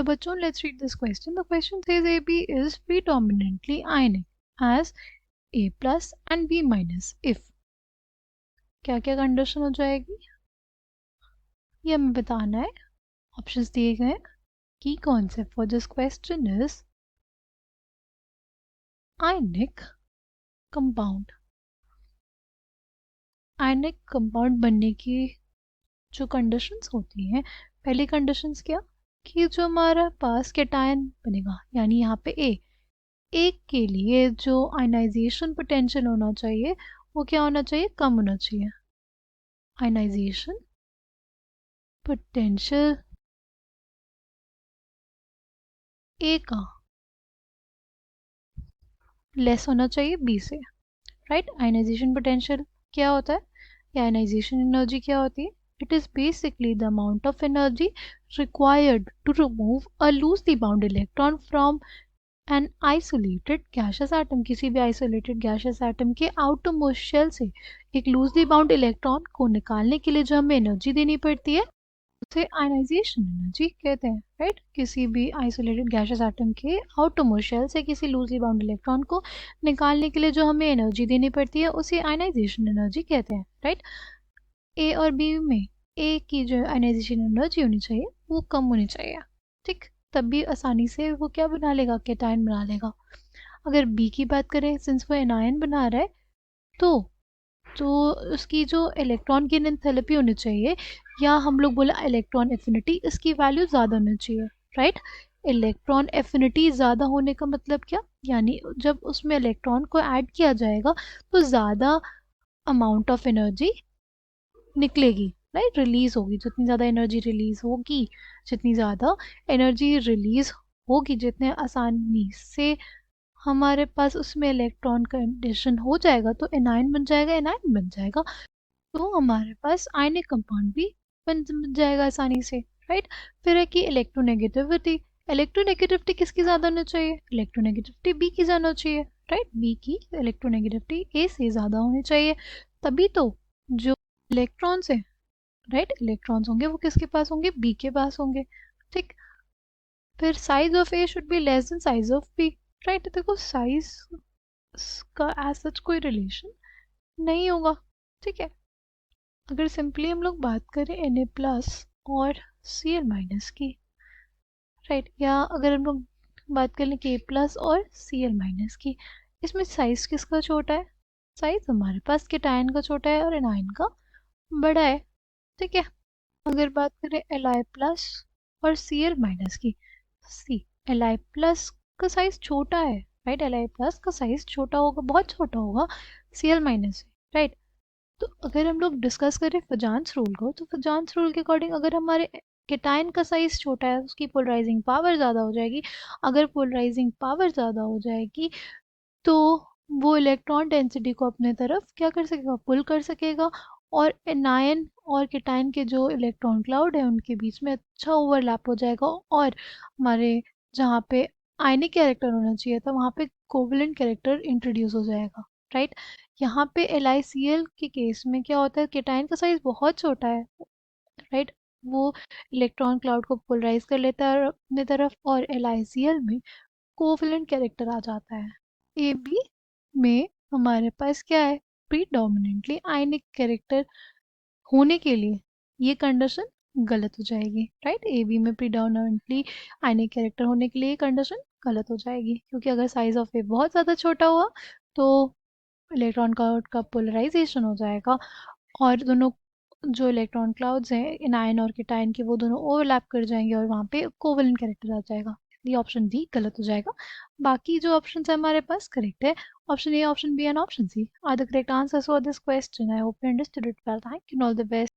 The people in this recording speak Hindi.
बच्चों, let's read this question. The question says AB is predominantly ionic as A plus and B minus if क्या क्या कंडीशन हो जाएगी ये हमें बताना है. ऑप्शंस दिए गए. की concept for this question is ionic compound. Ionic compound बनने की जो कंडीशंस होती हैं, पहली कंडीशंस क्या कि जो हमारा पास कैटायन बनेगा यानी यहाँ पे एक के लिए जो आयनाइजेशन पोटेंशियल होना चाहिए वो क्या होना चाहिए, कम होना चाहिए. आयनाइजेशन पोटेंशियल ए का लेस होना चाहिए बी से. राइट. आयनाइजेशन पोटेंशियल क्या होता है या आयनाइजेशन एनर्जी क्या होती है? It is basically the amount of energy required to remove a loosely bound electron from an isolated gaseous atom. किसी भी आइसोलेटेड गैसियस एटम के आउटरमोस्ट शेल से एक लूजली बाउंड इलेक्ट्रॉन को निकालने के लिए जो हमें एनर्जी देनी पड़ती है उसे आयनाइजेशन एनर्जी कहते हैं. राइट. किसी भी आइसोलेटेड गैसियस एटम के आउटरमोस्ट शेल से किसी लूजली बाउंड इलेक्ट्रॉन को निकालने के लिए जो हमें एनर्जी देनी पड़ती है उसे आयनाइजेशन एनर्जी कहते हैं. राइट. ए और बी में ए की जो आयनाइजेशन एनर्जी होनी चाहिए वो कम होनी चाहिए. ठीक. तब भी आसानी से वो क्या बना लेगा, कैटायन बना लेगा. अगर बी की बात करें, सिंस वो एनायन बना रहा है तो उसकी जो इलेक्ट्रॉन की एंथैल्पी होनी चाहिए या हम लोग बोला इलेक्ट्रॉन एफिनिटी, इसकी वैल्यू ज़्यादा होनी चाहिए. राइट. इलेक्ट्रॉन एफिनिटी ज़्यादा होने का मतलब क्या, यानी जब उसमें इलेक्ट्रॉन को ऐड किया जाएगा तो ज़्यादा अमाउंट ऑफ एनर्जी निकलेगी. राइट. रिलीज होगी. जितनी ज़्यादा एनर्जी रिलीज होगी, जितनी ज़्यादा एनर्जी रिलीज होगी, जितने आसानी से हमारे पास उसमें इलेक्ट्रॉन का एडिशन हो जाएगा तो एनायन बन जाएगा. तो हमारे पास आयनिक कंपाउंड भी बन जाएगा आसानी से. राइट. फिर है कि इलेक्ट्रोनेगेटिविटी. इलेक्ट्रोनेगेटिविटी किसकी ज़्यादा होनी चाहिए? इलेक्ट्रोनेगेटिविटी बी की ज़्यादा होनी चाहिए. राइट. बी की इलेक्ट्रोनेगेटिविटी ए से ज़्यादा होनी चाहिए. तभी तो जो इलेक्ट्रॉन्स है, राइट, इलेक्ट्रॉन्स होंगे वो किसके पास होंगे? बी के पास होंगे. ठीक. फिर size of A should be less than size of B. Right. देखो साइज का एज सच कोई रिलेशन नहीं होगा. ठीक है. अगर सिंपली हम लोग बात करें Na प्लस और Cl माइनस की, राइट, या अगर हम लोग बात करें K प्लस और Cl माइनस की, इसमें साइज किसका छोटा है? साइज हमारे पास कैटायन का छोटा है और एनायन का बड़ा है. ठीक है. अगर बात करें Li प्लस और Cl माइनस की, Li प्लस का साइज छोटा है. राइट. Li प्लस का साइज छोटा होगा, बहुत छोटा होगा Cl माइनस से. राइट. तो अगर हम लोग डिस्कस करें फजान्स रूल को, तो फजान्स रूल के अकॉर्डिंग अगर हमारे कैटायन का साइज छोटा है उसकी पोलराइजिंग पावर ज़्यादा हो जाएगी. अगर पोलराइजिंग पावर ज़्यादा हो जाएगी तो वो इलेक्ट्रॉन डेंसिटी को अपने तरफ क्या कर सकेगा, पुल कर सकेगा. और एनायन और कैटायन के जो इलेक्ट्रॉन क्लाउड है उनके बीच में अच्छा ओवरलैप हो जाएगा और हमारे जहाँ पे आयनिक कैरेक्टर होना चाहिए था वहाँ पे कोवलेंट कैरेक्टर इंट्रोड्यूस हो जाएगा. राइट. यहाँ पे LiCl के केस में क्या होता है, कैटायन का साइज बहुत छोटा है. राइट. वो इलेक्ट्रॉन क्लाउड को पोलराइज कर लेता है अपने तरफ और LiCl में कोवलेंट कैरेक्टर आ जाता है. AB में हमारे पास क्या है, प्रीडोमिनेंटली आयनिक कैरेक्टर होने के लिए ये कंडीशन गलत हो जाएगी. राइट. AB में प्रीडोमिनेंटली आयनिक कैरेक्टर होने के लिए ये कंडीशन गलत हो जाएगी क्योंकि अगर साइज ऑफ ए बहुत ज़्यादा छोटा हुआ तो इलेक्ट्रॉन क्लाउड का पोलराइजेशन हो जाएगा और दोनों जो इलेक्ट्रॉन क्लाउड्स हैं एनायन और कैटायन के वो दोनों ओवरलैप कर जाएंगे और वहाँ पे कोवलेंट कैरेक्टर आ जाएगा. ये ऑप्शन डी गलत हो जाएगा. बाकी जो ऑप्शन है हमारे पास करेक्ट है. Option A, option B and option C are the correct answers for this question. I hope you understood it well. Thank you. All the best.